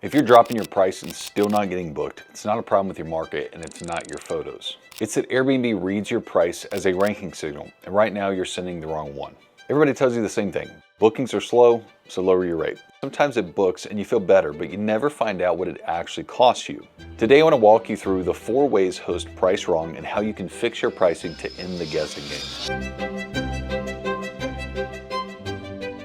If you're dropping your price and still not getting booked, it's not a problem with your market and it's not your photos. It's that Airbnb reads your price as a ranking signal, and right now you're sending the wrong one. Everybody tells you the same thing. Bookings are slow, so lower your rate. Sometimes it books and you feel better, but you never find out what it actually costs you. Today I want to walk you through the 4 ways hosts price wrong and how you can fix your pricing to end the guessing game.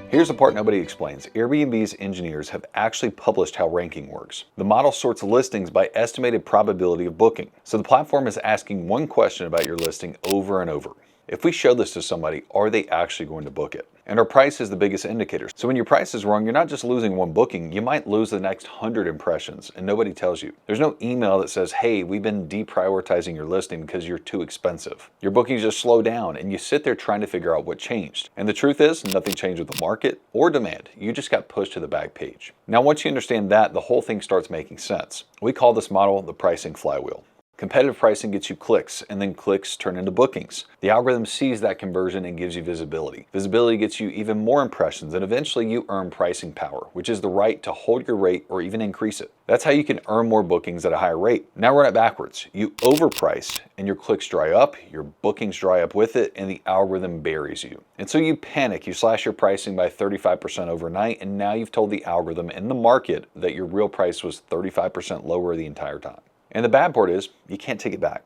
Here's the part nobody explains. Airbnb's engineers have actually published how ranking works. The model sorts listings by estimated probability of booking. So the platform is asking one question about your listing over and over. If we show this to somebody, are they actually going to book it? And our price is the biggest indicator. So when your price is wrong, you're not just losing one booking, you might lose the next 100 impressions and nobody tells you. There's no email that says, hey, we've been deprioritizing your listing because you're too expensive. Your bookings just slow down and you sit there trying to figure out what changed. And the truth is, nothing changed with the market or demand. You just got pushed to the back page. Now, once you understand that, the whole thing starts making sense. We call this model the pricing flywheel. Competitive pricing gets you clicks, and then clicks turn into bookings. The algorithm sees that conversion and gives you visibility. Visibility gets you even more impressions, and eventually you earn pricing power, which is the right to hold your rate or even increase it. That's how you can earn more bookings at a higher rate. Now run it backwards. You overprice, and your clicks dry up, your bookings dry up with it, and the algorithm buries you. And so you panic, you slash your pricing by 35% overnight, and now you've told the algorithm and the market that your real price was 35% lower the entire time. And the bad part is, you can't take it back.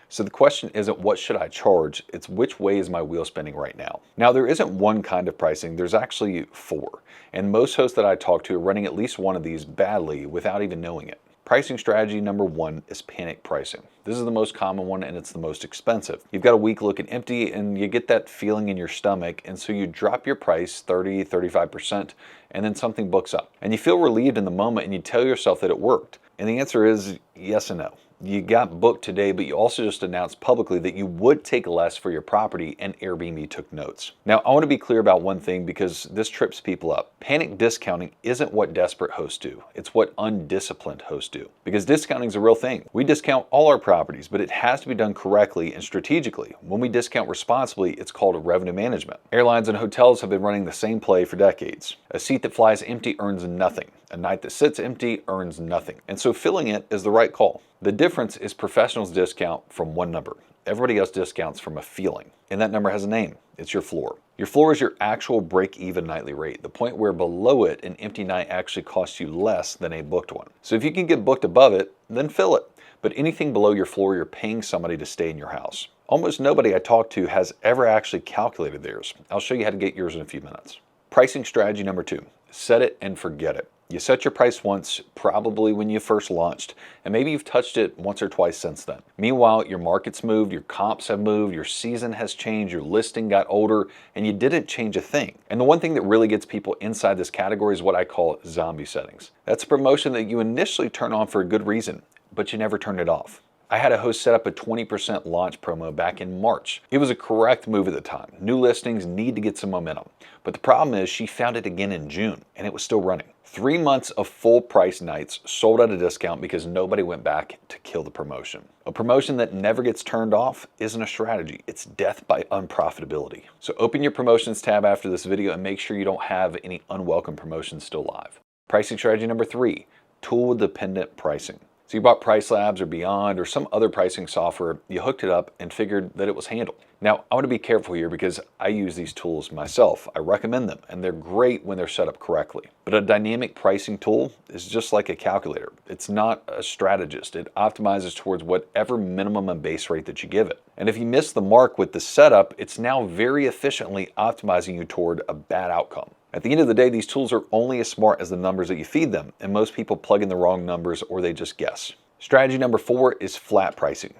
So the question isn't what should I charge, it's which way is my wheel spinning right now. Now there isn't one kind of pricing, there's actually 4. And most hosts that I talk to are running at least one of these badly without even knowing it. Pricing strategy number 1 is panic pricing. This is the most common one and it's the most expensive. You've got a week looking empty and you get that feeling in your stomach, and so you drop your price 30-35% and then something books up. And you feel relieved in the moment and you tell yourself that it worked. And the answer is yes and no. You got booked today, but you also just announced publicly that you would take less for your property, and Airbnb took notes. Now, I want to be clear about one thing because this trips people up. Panic discounting isn't what desperate hosts do. It's what undisciplined hosts do. Because discounting is a real thing. We discount all our properties, but it has to be done correctly and strategically. When we discount responsibly, it's called revenue management. Airlines and hotels have been running the same play for decades. A seat that flies empty earns nothing. A night that sits empty earns nothing. And so filling it is the right call. The difference is professionals discount from one number. Everybody else discounts from a feeling. And that number has a name. It's your floor. Your floor is your actual break-even nightly rate, the point where below it, an empty night actually costs you less than a booked one. So if you can get booked above it, then fill it. But anything below your floor, you're paying somebody to stay in your house. Almost nobody I talk to has ever actually calculated theirs. I'll show you how to get yours in a few minutes. Pricing strategy number 2, set it and forget it. You set your price once, probably when you first launched, and maybe you've touched it once or twice since then. Meanwhile, your market's moved, your comps have moved, your season has changed, your listing got older, and you didn't change a thing. And the one thing that really gets people inside this category is what I call zombie settings. That's a promotion that you initially turn on for a good reason, but you never turn it off. I had a host set up a 20% launch promo back in March. It was a correct move at the time. New listings need to get some momentum. But the problem is she found it again in June and it was still running. 3 months of full price nights sold at a discount because nobody went back to kill the promotion. A promotion that never gets turned off isn't a strategy. It's death by unprofitability. So open your promotions tab after this video and make sure you don't have any unwelcome promotions still live. Pricing strategy number 3, tool dependent pricing. So you bought Price Labs or Beyond or some other pricing software, you hooked it up and figured that it was handled. Now, I want to be careful here because I use these tools myself. I recommend them and they're great when they're set up correctly. But a dynamic pricing tool is just like a calculator. It's not a strategist. It optimizes towards whatever minimum and base rate that you give it. And if you miss the mark with the setup, it's now very efficiently optimizing you toward a bad outcome. At the end of the day, these tools are only as smart as the numbers that you feed them, and most people plug in the wrong numbers or they just guess. Strategy number 4 is flat pricing.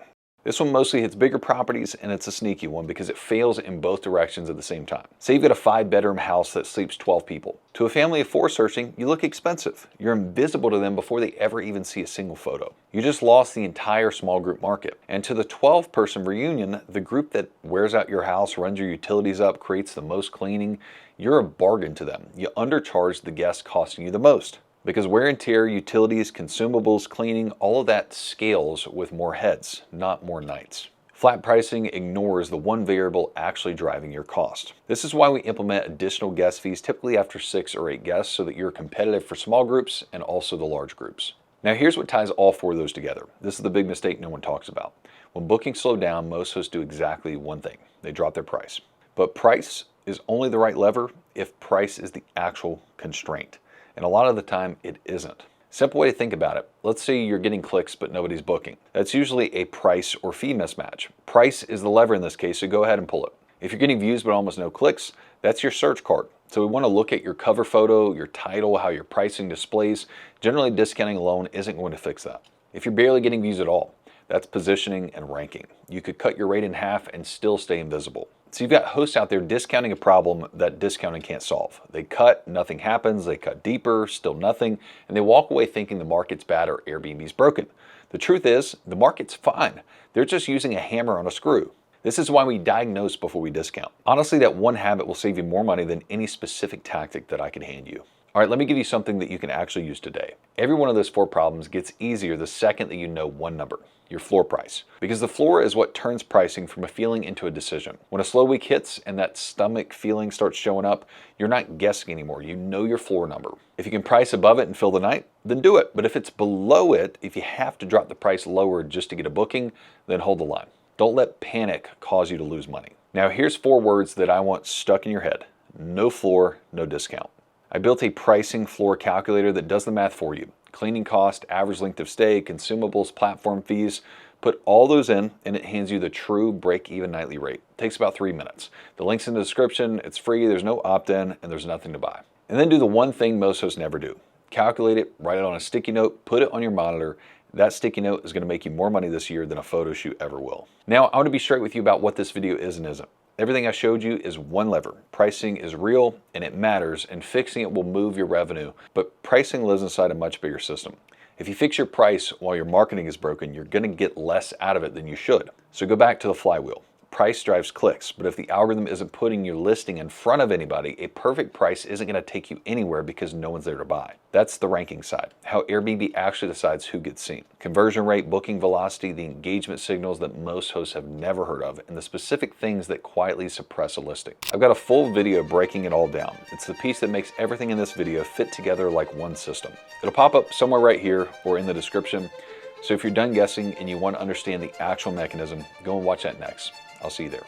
This one mostly hits bigger properties, and it's a sneaky one because it fails in both directions at the same time. Say you've got a 5-bedroom house that sleeps 12 people. To a family of 4 searching, you look expensive. You're invisible to them before they ever even see a single photo. You just lost the entire small group market. And to the 12-person reunion, the group that wears out your house, runs your utilities up, creates the most cleaning, you're a bargain to them. You undercharge the guest costing you the most. Because wear and tear, utilities, consumables, cleaning, all of that scales with more heads, not more nights. Flat pricing ignores the one variable actually driving your cost. This is why we implement additional guest fees typically after 6 or 8 guests so that you're competitive for small groups and also the large groups. Now here's what ties all 4 of those together. This is the big mistake no one talks about. When bookings slow down, most hosts do exactly one thing. They drop their price. But price is only the right lever if price is the actual constraint. And a lot of the time it isn't. Simple way to think about it. Let's say you're getting clicks but nobody's booking. That's usually a price or fee mismatch. Price is the lever in this case, so go ahead and pull it. If you're getting views but almost no clicks, that's your search card. So we want to look at your cover photo, your title, how your pricing displays. Generally, discounting alone isn't going to fix that. If you're barely getting views at all, that's positioning and ranking. You could cut your rate in half and still stay invisible. So you've got hosts out there discounting a problem that discounting can't solve. They cut, nothing happens, they cut deeper, still nothing, and they walk away thinking the market's bad or Airbnb's broken. The truth is, the market's fine. They're just using a hammer on a screw. This is why we diagnose before we discount. Honestly, that one habit will save you more money than any specific tactic that I can hand you. All right, let me give you something that you can actually use today. Every one of those 4 problems gets easier the second that you know one number, your floor price. Because the floor is what turns pricing from a feeling into a decision. When a slow week hits and that stomach feeling starts showing up, you're not guessing anymore. You know your floor number. If you can price above it and fill the night, then do it. But if it's below it, if you have to drop the price lower just to get a booking, then hold the line. Don't let panic cause you to lose money. Now here's 4 words that I want stuck in your head. No floor, no discount. I built a pricing floor calculator that does the math for you. Cleaning cost, average length of stay, consumables, platform fees. Put all those in and it hands you the true break-even nightly rate. It takes about 3 minutes. The link's in the description, it's free, there's no opt-in, and there's nothing to buy. And then do the one thing most hosts never do. Calculate it, write it on a sticky note, put it on your monitor. That sticky note is going to make you more money this year than a photo shoot ever will. Now, I want to be straight with you about what this video is and isn't. Everything I showed you is one lever. Pricing is real and it matters, and fixing it will move your revenue, but pricing lives inside a much bigger system. If you fix your price while your marketing is broken, you're going to get less out of it than you should. So go back to the flywheel. Price drives clicks, but if the algorithm isn't putting your listing in front of anybody, a perfect price isn't going to take you anywhere because no one's there to buy. That's the ranking side, how Airbnb actually decides who gets seen. Conversion rate, booking velocity, the engagement signals that most hosts have never heard of, and the specific things that quietly suppress a listing. I've got a full video breaking it all down. It's the piece that makes everything in this video fit together like one system. It'll pop up somewhere right here or in the description. So if you're done guessing and you want to understand the actual mechanism, go and watch that next. I'll see you there.